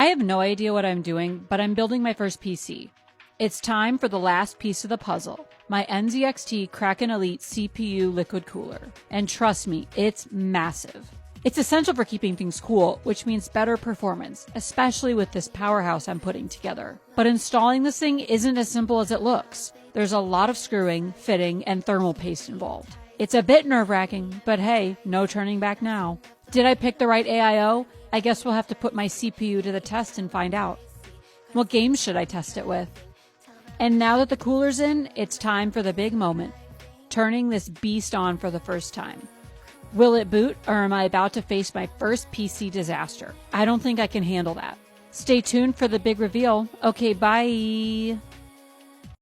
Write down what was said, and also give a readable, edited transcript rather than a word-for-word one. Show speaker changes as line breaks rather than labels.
I have no idea what I'm doing, but I'm building my first PC. It's time for the last piece of the puzzle, my NZXT Kraken Elite CPU liquid cooler. And trust me, it's massive. It's essential for keeping things cool, which means better performance, especially with this powerhouse I'm putting together. But installing this thing isn't as simple as it looks. There's a lot of screwing, fitting, and thermal paste involved. It's a bit nerve-wracking, but hey, no turning back now. Did I pick the right AIO? I guess we'll have to put my CPU to the test and find out. What games should I test it with? And now that the cooler's in, it's time for the big moment, turning this beast on for the first time. Will it boot, or am I about to face my first PC disaster? I don't think I can handle that. Stay tuned for the big reveal. Okay, bye.